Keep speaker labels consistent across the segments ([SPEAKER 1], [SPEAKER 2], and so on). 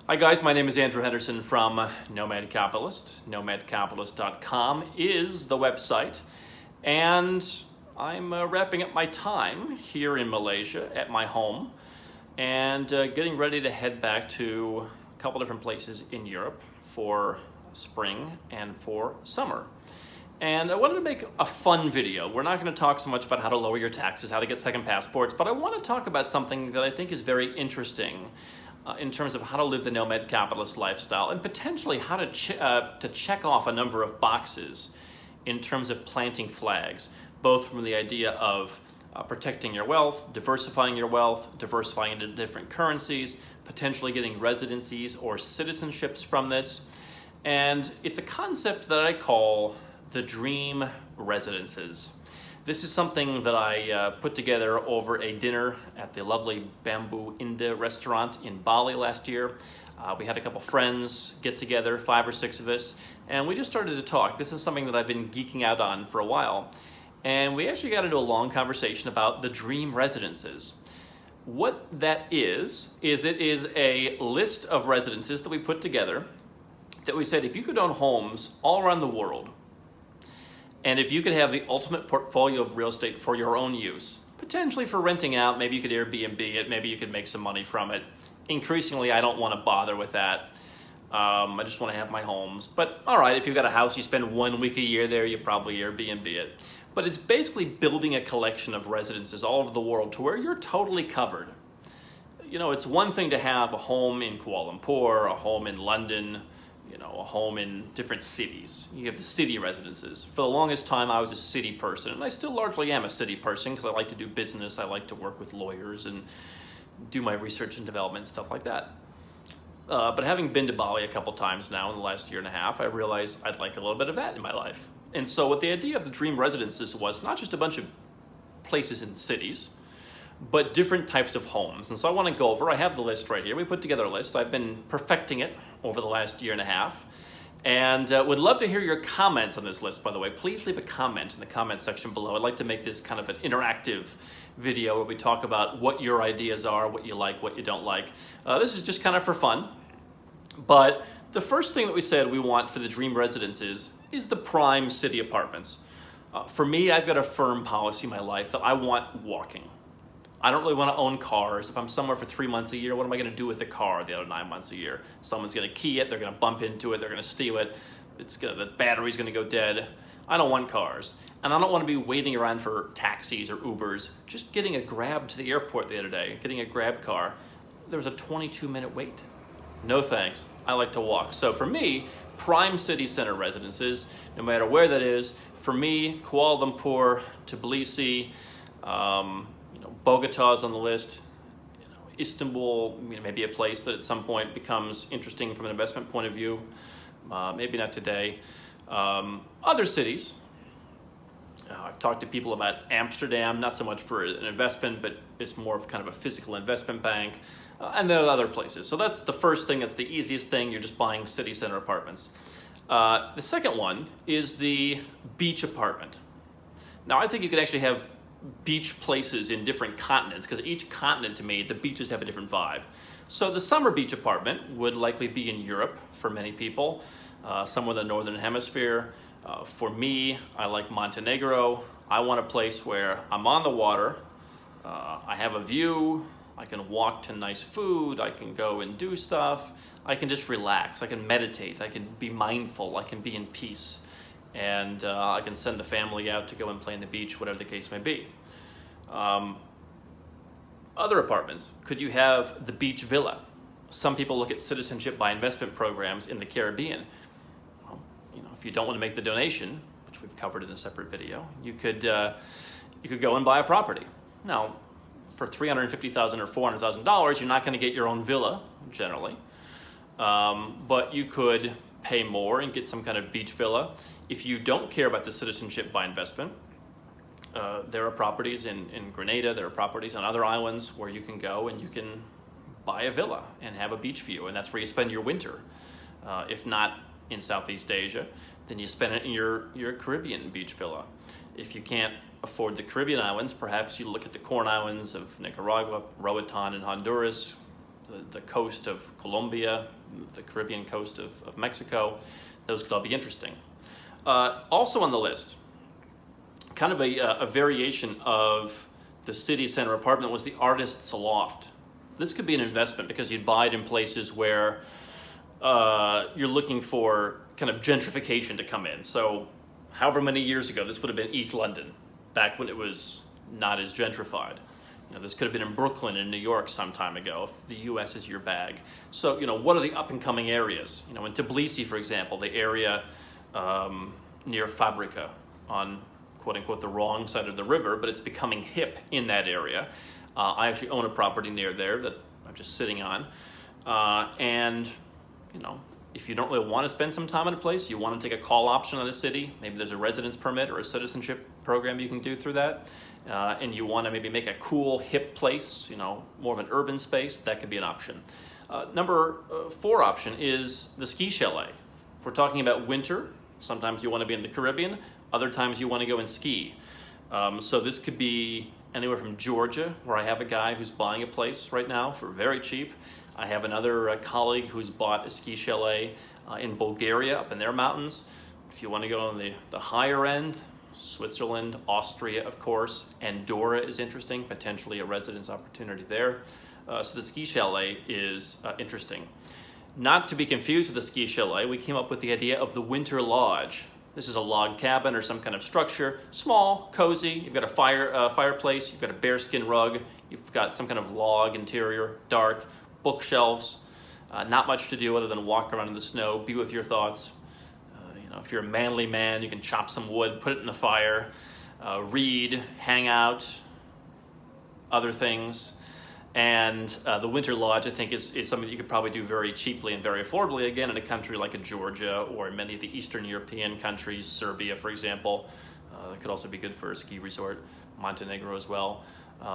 [SPEAKER 1] Hi guys, my name is Andrew Henderson from Nomad Capitalist. Nomadcapitalist.com is the website, and I'm wrapping up my time here in Malaysia at my home and getting ready to head back to a couple different places in Europe for spring and for summer. And I wanted to make a fun video. We're not going to talk so much about how to lower your taxes, how to get second passports, but I want to talk about something that I think is very interesting in terms of how to live the nomad capitalist lifestyle and potentially how to check off a number of boxes in terms of planting flags, both from the idea of protecting your wealth, diversifying into different currencies, potentially getting residencies or citizenships from this. And it's a concept that I call the dream residences. This is something that I put together over a dinner at the lovely Bamboo India restaurant in Bali last year. We had a couple friends get together, 5 or 6 of us, and we just started to talk. This is something that I've been geeking out on for a while. And we actually got into a long conversation about the dream residences. What that is it is a list of residences that we put together that we said if you could own homes all around the world, and if you could have the ultimate portfolio of real estate for your own use, potentially for renting out, maybe you could Airbnb it, maybe you could make some money from it. Increasingly, I don't want to bother with that. I just want to have my homes. But all right, if you've got a house, you spend 1 week a year there, you probably Airbnb it. But it's basically building a collection of residences all over the world to where you're totally covered. You know, it's one thing to have a home in Kuala Lumpur, a home in London, a home in different cities. You have the city residences. For the longest time, I was a city person, and I still largely am a city person because I like to do business, I like to work with lawyers and do my research and development, stuff like that. But having been to Bali a couple times now in the last year and a half, I realized I'd like a little bit of that in my life. And so what the idea of the dream residences was not just a bunch of places in cities, but different types of homes. And so I want to go over, I have the list right here. We put together a list. I've been perfecting it over the last year and a half. And would love to hear your comments on this list, by the way. Please leave a comment in the comment section below. I'd like to make this kind of an interactive video where we talk about what your ideas are, what you like, what you don't like. This is just kind of for fun. But the first thing that we said we want for the dream residences is the prime city apartments. For me, I've got a firm policy in my life that I want walking. I don't really want to own cars. If I'm somewhere for 3 months a year, what am I going to do with the car the other 9 months a year? Someone's going to key it, they're going to bump into it, they're going to steal it, the battery's going to go dead. I don't want cars. And I don't want to be waiting around for taxis or Ubers. Just getting a Grab to the airport the other day, getting a Grab car, there was a 22-minute wait. No thanks. I like to walk. So for me, prime city center residences, no matter where that is, for me, Kuala Lumpur, Tbilisi, Bogota's on the list. Istanbul, maybe a place that at some point becomes interesting from an investment point of view. Maybe not today. Other cities. I've talked to people about Amsterdam, not so much for an investment, but it's more of kind of a physical investment bank. And there are other places. So that's the first thing. That's the easiest thing. You're just buying city center apartments. The second one is the beach apartment. Now, I think you could actually have beach places in different continents because each continent, to me, the beaches have a different vibe. So the summer beach apartment would likely be in Europe for many people, somewhere in the northern hemisphere. For me, I like Montenegro. I want a place where I'm on the water, I have a view, I can walk to nice food, I can go and do stuff, I can just relax, I can meditate, I can be mindful, I can be in peace. And I can send the family out to go and play on the beach, whatever the case may be. Other apartments, could you have the beach villa? Some people look at citizenship by investment programs in the Caribbean. Well, if you don't want to make the donation, which we've covered in a separate video, you could go and buy a property. Now, for $350,000 or $400,000, you're not going to get your own villa generally, but you could pay more and get some kind of beach villa. If you don't care about the citizenship by investment, there are properties in Grenada, there are properties on other islands where you can go and you can buy a villa and have a beach view, and that's where you spend your winter. If not in Southeast Asia, then you spend it in your Caribbean beach villa. If you can't afford the Caribbean islands, perhaps you look at the Corn Islands of Nicaragua, Roatan in Honduras, the coast of Colombia, the Caribbean coast of Mexico. Those could all be interesting. Also on the list, kind of a variation of the city center apartment, was the artist's loft. This could be an investment because you'd buy it in places where you're looking for kind of gentrification to come in. So however many years ago, this would have been East London, back when it was not as gentrified. This could have been in Brooklyn in New York some time ago, if the US is your bag. So, what are the up and coming areas? In Tbilisi, for example, the area near Fabrika on quote unquote the wrong side of the river, but it's becoming hip in that area. I actually own a property near there that I'm just sitting on. And, if you don't really want to spend some time in a place, you want to take a call option on a city, maybe there's a residence permit or a citizenship program you can do through that, and you want to maybe make a cool, hip place, more of an urban space, that could be an option. Number 4 option is the ski chalet. If we're talking about winter, sometimes you want to be in the Caribbean, other times you want to go and ski. So this could be anywhere from Georgia, where I have a guy who's buying a place right now for very cheap. I have another colleague who's bought a ski chalet in Bulgaria, up in their mountains. If you want to go on the higher end, Switzerland, Austria, of course. Andorra is interesting, potentially a residence opportunity there. So the ski chalet is interesting. Not to be confused with the ski chalet, we came up with the idea of the winter lodge. This is a log cabin or some kind of structure, small, cozy. You've got a fireplace, you've got a bearskin rug, you've got some kind of log interior, dark, bookshelves, not much to do other than walk around in the snow, be with your thoughts. If you're a manly man, you can chop some wood, put it in the fire, read, hang out, other things. And the winter lodge, I think, is something that you could probably do very cheaply and very affordably, again, in a country like a Georgia or in many of the Eastern European countries, Serbia, for example. It could also be good for a ski resort, Montenegro as well.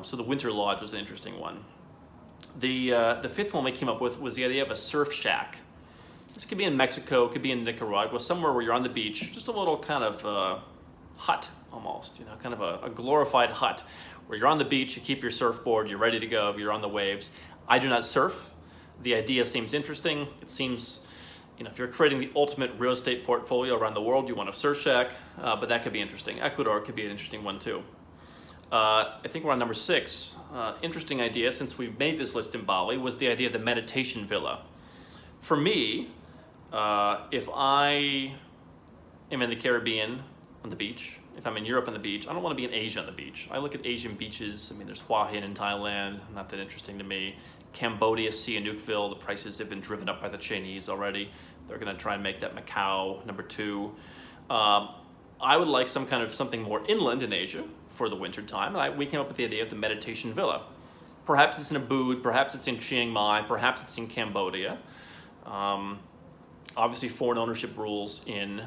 [SPEAKER 1] So the winter lodge was an interesting one. The 5th one we came up with was the idea of a surf shack. This could be in Mexico, could be in Nicaragua, somewhere where you're on the beach, just a little kind of hut almost, kind of a glorified hut where you're on the beach, you keep your surfboard, you're ready to go, you're on the waves. I do not surf. The idea seems interesting. It seems, if you're creating the ultimate real estate portfolio around the world, you want a surf shack, but that could be interesting. Ecuador could be an interesting one too. I think we're on number 6. Interesting idea, since we made this list in Bali, was the idea of the meditation villa. For me, if I am in the Caribbean on the beach, if I'm in Europe on the beach, I don't want to be in Asia on the beach. I look at Asian beaches. There's Hua Hin in Thailand, not that interesting to me. Cambodia, Sihanoukville, the prices have been driven up by the Chinese already. They're going to try and make that Macau number 2. I would like something more inland in Asia for the winter time, and we came up with the idea of the meditation villa. Perhaps it's in Ubud, perhaps it's in Chiang Mai, perhaps it's in Cambodia. Obviously, foreign ownership rules in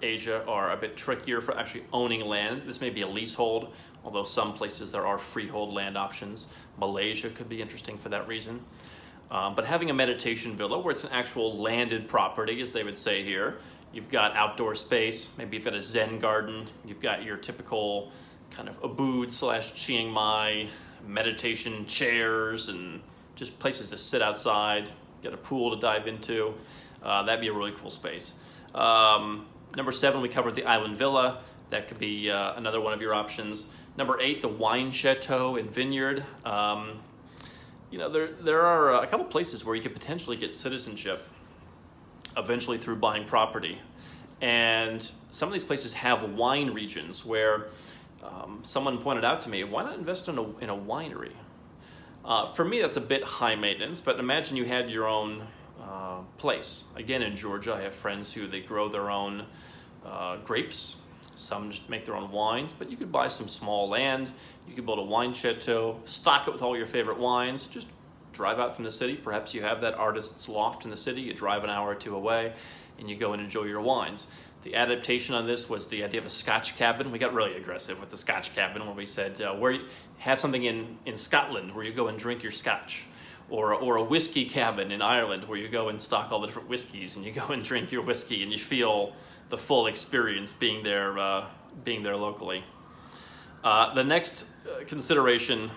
[SPEAKER 1] Asia are a bit trickier for actually owning land. This may be a leasehold, although some places there are freehold land options. Malaysia could be interesting for that reason. But having a meditation villa where it's an actual landed property, as they would say here, you've got outdoor space, maybe you've got a Zen garden, you've got your typical kind of Ubud / Chiang Mai meditation chairs and just places to sit outside, get a pool to dive into. That'd be a really cool space. Number 7, we covered the island villa. That could be another one of your options. Number 8, the wine chateau and vineyard. There are a couple places where you could potentially get citizenship eventually through buying property. And some of these places have wine regions where someone pointed out to me, why not invest in a winery? For me, that's a bit high maintenance, but imagine you had your own place. Again, in Georgia, I have friends who they grow their own grapes. Some just make their own wines, but you could buy some small land. You could build a wine chateau, stock it with all your favorite wines, just drive out from the city. Perhaps you have that artist's loft in the city. You drive an hour or 2 away and you go and enjoy your wines. The adaptation on this was the idea of a Scotch cabin. We got really aggressive with the Scotch cabin where we said, where you have something in Scotland where you go and drink your Scotch. Or a whiskey cabin in Ireland where you go and stock all the different whiskeys and you go and drink your whiskey and you feel the full experience being there locally. The next consideration,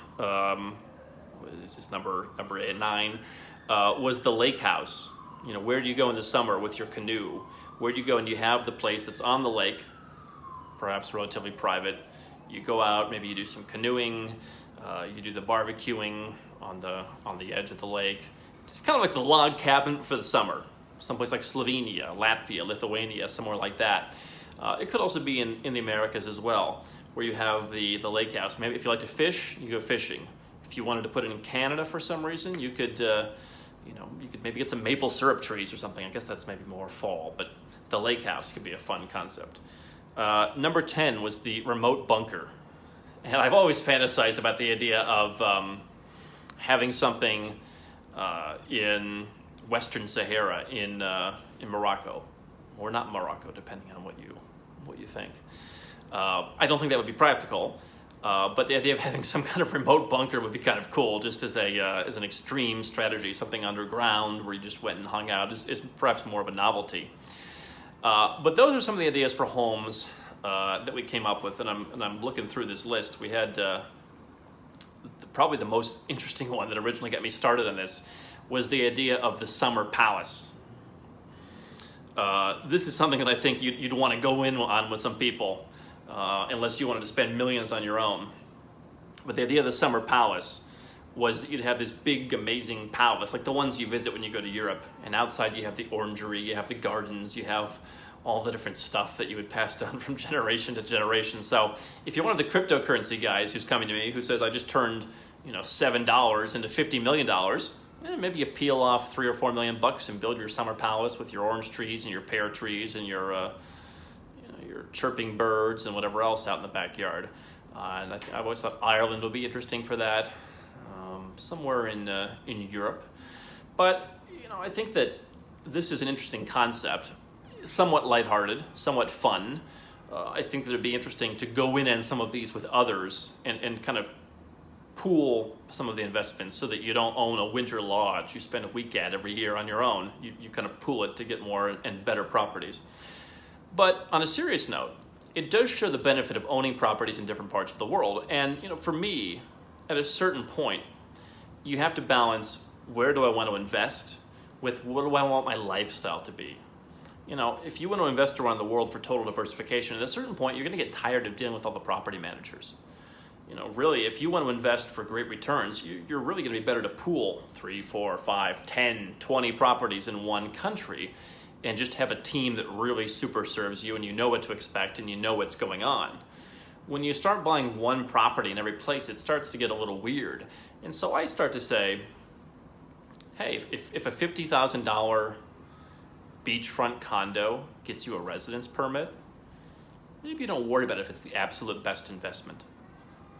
[SPEAKER 1] this is number 9, was the lake house. You know, where do you go in the summer with your canoe? Where do you go and you have the place that's on the lake, perhaps relatively private. You go out, maybe you do some canoeing, you do the barbecuing on the edge of the lake. It's kind of like the log cabin for the summer. Someplace like Slovenia, Latvia, Lithuania, somewhere like that. It could also be in the Americas as well, where you have the lake house. Maybe if you like to fish, you go fishing. If you wanted to put it in Canada for some reason, you could maybe get some maple syrup trees or something. I guess that's maybe more fall, but the lake house could be a fun concept. Number 10 was the remote bunker. And I've always fantasized about the idea of having something in Western Sahara in Morocco, or not Morocco, depending on what you think. I don't think that would be practical, but the idea of having some kind of remote bunker would be kind of cool, just as an extreme strategy. Something underground where you just went and hung out is perhaps more of a novelty. But those are some of the ideas for homes that we came up with, and I'm looking through this list. We had probably the most interesting one that originally got me started on this was the idea of the summer palace. This is something that I think you'd want to go in on with some people, unless you wanted to spend millions on your own. But the idea of the summer palace was that you'd have this big, amazing palace, like the ones you visit when you go to Europe. And outside you have the orangery, you have the gardens, you have all the different stuff that you would pass down from generation to generation. So if you're one of the cryptocurrency guys who's coming to me, who says, I just turned $7 into $50 million, maybe you peel off $3 or $4 million and build your summer palace with your orange trees and your pear trees and your chirping birds and whatever else out in the backyard. And I've always thought Ireland would be interesting for that, somewhere in Europe. But I think that this is an interesting concept, somewhat lighthearted, somewhat fun. I think that it'd be interesting to go in on some of these with others and kind of pool some of the investments so that you don't own a winter lodge you spend a week at every year on your own. You kind of pool it to get more and better properties. But on a serious note, it does show the benefit of owning properties in different parts of the world. And for me, at a certain point, you have to balance where do I want to invest with what do I want my lifestyle to be. If you want to invest around the world for total diversification, at a certain point, you're going to get tired of dealing with all the property managers. Really, if you want to invest for great returns, you're really going to be better to pool 3, 4, 5, 10, 20 properties in one country and just have a team that really super serves you and you know what to expect and you know what's going on. When you start buying one property in every place, it starts to get a little weird. And so I start to say, hey, if a $50,000 beachfront condo gets you a residence permit, maybe you don't worry about if it's the absolute best investment.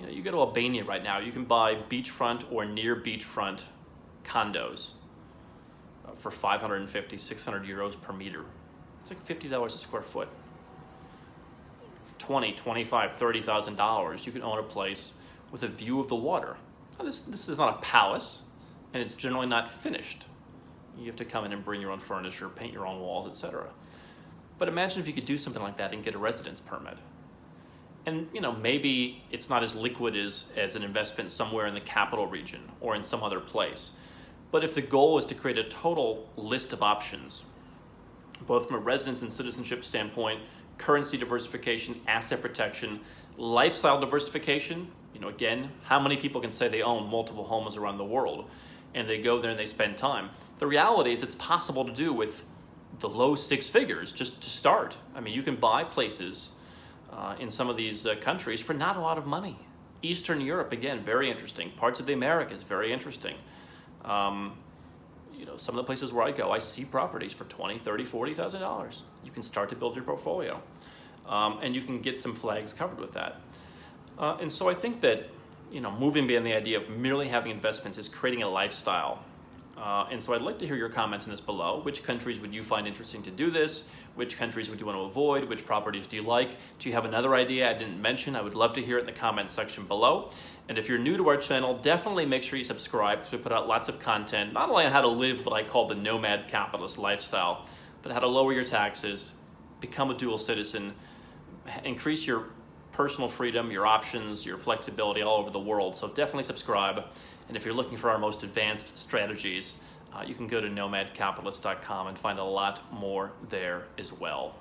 [SPEAKER 1] You go to Albania right now, you can buy beachfront or near beachfront condos for 550, 600 euros per meter. It's like $50 a square foot. $20, $25, $30,000, you can own a place with a view of the water. Now, this is not a palace, and it's generally not finished. You have to come in and bring your own furniture, paint your own walls, etc. But imagine if you could do something like that and get a residence permit. And maybe it's not as liquid as an investment somewhere in the capital region or in some other place. But if the goal is to create a total list of options, both from a residence and citizenship standpoint, currency diversification, asset protection, lifestyle diversification, again, how many people can say they own multiple homes around the world and they go there and they spend time? The reality is it's possible to do with the low 6 figures just to start. I mean, you can buy places in some of these countries for not a lot of money. Eastern Europe, again, very interesting. Parts of the Americas, very interesting. Some of the places where I go, I see properties for $20,000, $30,000, $40,000. You can start to build your portfolio. And you can get some flags covered with that. And so I think that, moving beyond the idea of merely having investments is creating a lifestyle. And so I'd like to hear your comments on this below. Which countries would you find interesting to do this? Which countries would you want to avoid? Which properties do you like? Do you have another idea I didn't mention? I would love to hear it in the comments section below. And if you're new to our channel, definitely make sure you subscribe because we put out lots of content, not only on how to live what I call the Nomad Capitalist lifestyle, but how to lower your taxes, become a dual citizen, increase your personal freedom, your options, your flexibility all over the world. So definitely subscribe. And if you're looking for our most advanced strategies, you can go to nomadcapitalist.com and find a lot more there as well.